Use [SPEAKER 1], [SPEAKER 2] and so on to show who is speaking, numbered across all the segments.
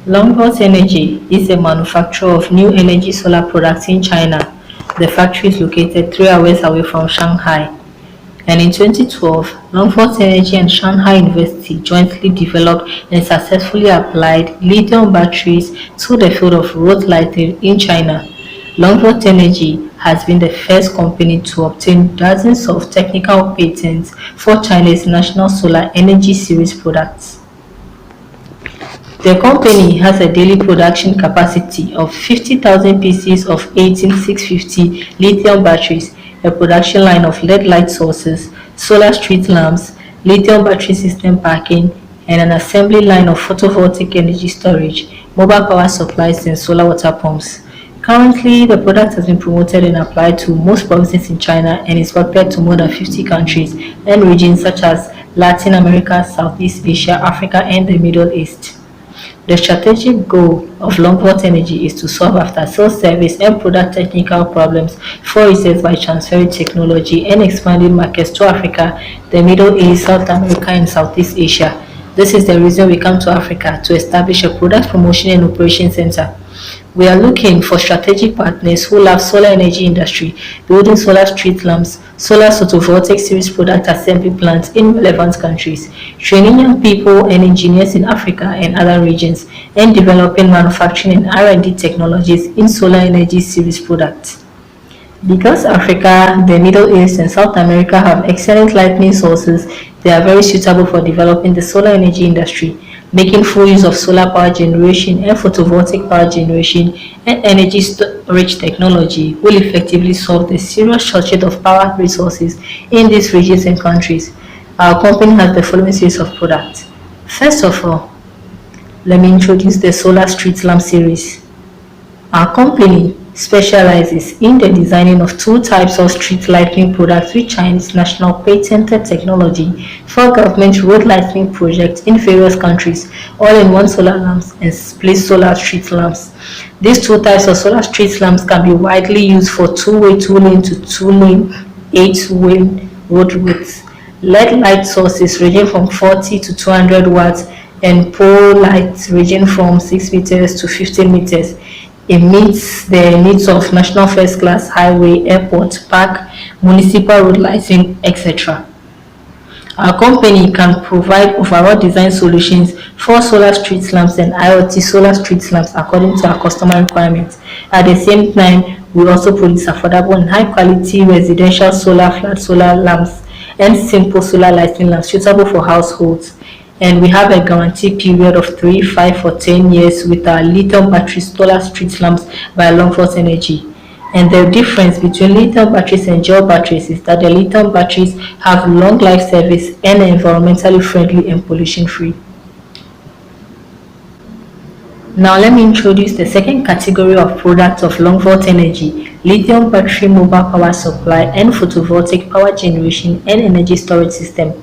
[SPEAKER 1] Longvolt Energy is a manufacturer of new energy solar products in China. The factory is located 3 hours away from Shanghai. And in 2012, Longvolt Energy and Shanghai University jointly developed and successfully applied lithium batteries to the field of road lighting in China. Longvolt Energy has been the first company to obtain dozens of technical patents for China's national solar energy series products. The company has a daily production capacity of 50,000 pieces of 18650 lithium batteries, a production line of LED light sources, solar street lamps, lithium battery system packing, and an assembly line of photovoltaic energy storage, mobile power supplies, and solar water pumps. Currently, the product has been promoted and applied to most provinces in China and is marketed to more than 50 countries and regions such as Latin America, Southeast Asia, Africa, and the Middle East. The strategic goal of Longvolt Energy is to solve after-sales service and product technical problems for users by transferring technology and expanding markets to Africa, the Middle East, South America, and Southeast Asia. This is the reason we come to Africa to establish a product promotion and operation center. We are looking for strategic partners who love solar energy industry, building solar street lamps, solar photovoltaic series product assembly plants in relevant countries, training young people and engineers in Africa and other regions, and developing manufacturing and R&D technologies in solar energy series products. Because Africa, the Middle East, and South America have excellent lightning sources, they are very suitable for developing the solar energy industry. Making full use of solar power generation and photovoltaic power generation and energy storage technology will effectively solve the serious shortage of power resources in these regions and countries. Our company has the following series of products. First of all, let me introduce the solar street lamp series. Our company specializes in the designing of two types of street lighting products with Chinese national patented technology for government road lighting projects in various countries, all-in-one solar lamps and split solar street lamps. These two types of solar street lamps can be widely used for two-way, two-lane to two-lane, 8-way road widths. LED light sources ranging from 40 to 200 watts and pole lights ranging from 6 meters to 15 meters. It meets the needs of national first class, highway, airport, park, municipal road lighting, etc. Our company can provide overall design solutions for solar street lamps and IoT solar street lamps according to our customer requirements. At the same time, we also produce affordable and high quality residential solar flat solar lamps and simple solar lighting lamps suitable for households. And we have a guarantee period of 3, 5, or 10 years with our lithium battery solar street lamps by Longvolt Energy. And the difference between lithium batteries and gel batteries is that the lithium batteries have long life service and are environmentally friendly and pollution free. Now let me introduce the second category of products of Longvolt Energy: lithium battery mobile power supply and photovoltaic power generation and energy storage system.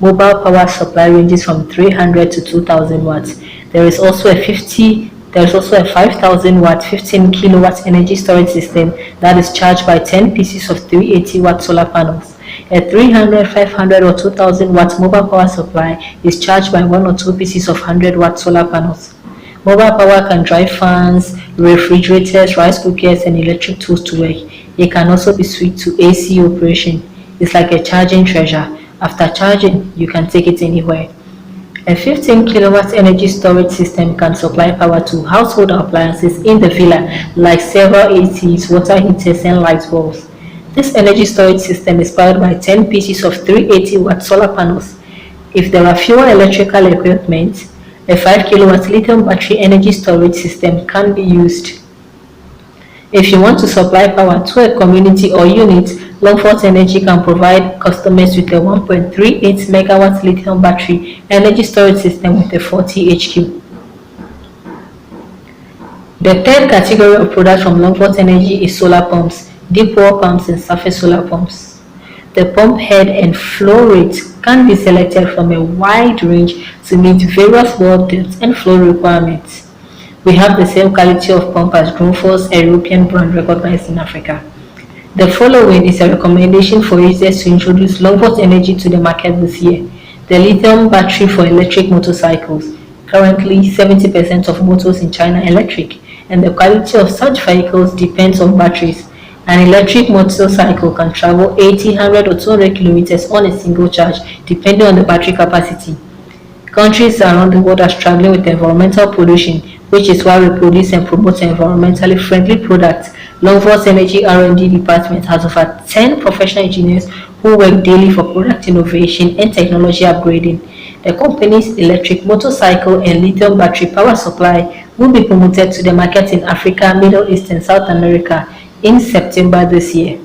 [SPEAKER 1] Mobile power supply ranges from 300 to 2000 watts. There is also a 5000 watt 15 kilowatt energy storage system that is charged by 10 pieces of 380 watt solar panels. A 300, 500 or 2000 watt mobile power supply is charged by 1 or 2 pieces of 100 watt solar panels. Mobile power can drive fans, refrigerators, rice cookers, and electric tools to work. It can also be switched to AC operation. It's like a charging treasure. After charging, you can take it anywhere. A 15 kilowatt energy storage system can supply power to household appliances in the villa, like several ACs, water heaters, and light bulbs. This energy storage system is powered by 10 pieces of 380 watt solar panels. If there are fewer electrical equipment, a 5 kilowatt lithium battery energy storage system can be used. If you want to supply power to a community or unit, Longvolt Energy can provide customers with a 1.38 megawatt lithium battery energy storage system with a 40 HQ. The third category of products from Longvolt Energy is solar pumps, deep well pumps, and surface solar pumps. The pump head and flow rate can be selected from a wide range to meet various well depths and flow requirements. We have the same quality of pump as Grundfos, a European brand recognized in Africa. The following is a recommendation for users to introduce Longvolt Energy to the market this year. The lithium battery for electric motorcycles. Currently, 70% of motors in China are electric, and the quality of such vehicles depends on batteries. An electric motorcycle can travel 80, 100 or 200 kilometers on a single charge, depending on the battery capacity. Countries around the world are struggling with environmental pollution, which is why we produce and promote environmentally friendly products. Longvolt Energy R&D department has over 10 professional engineers who work daily for product innovation and technology upgrading. The company's electric motorcycle and lithium battery power supply will be promoted to the market in Africa, Middle East, and South America in September this year.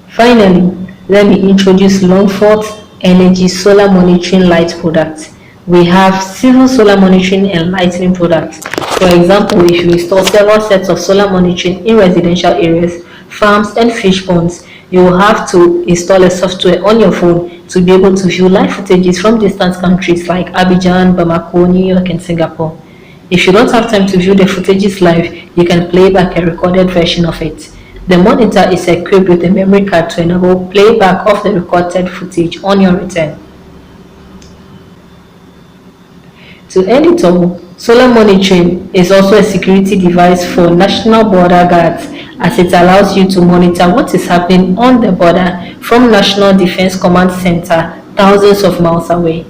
[SPEAKER 1] Finally, let me introduce Longvolt Energy solar monitoring light products. We have civil solar monitoring and lighting products. For example, if you install several sets of solar monitoring in residential areas, farms, and fish ponds, you will have to install a software on your phone to be able to view live footages from distant countries like Abidjan, Bamako, New York, and Singapore. If you don't have time to view the footages live, you can play back a recorded version of it. The monitor is equipped with a memory card to enable playback of the recorded footage on your return. To end it all, solar monitoring is also a security device for national border guards, as it allows you to monitor what is happening on the border from National Defense Command Center thousands of miles away.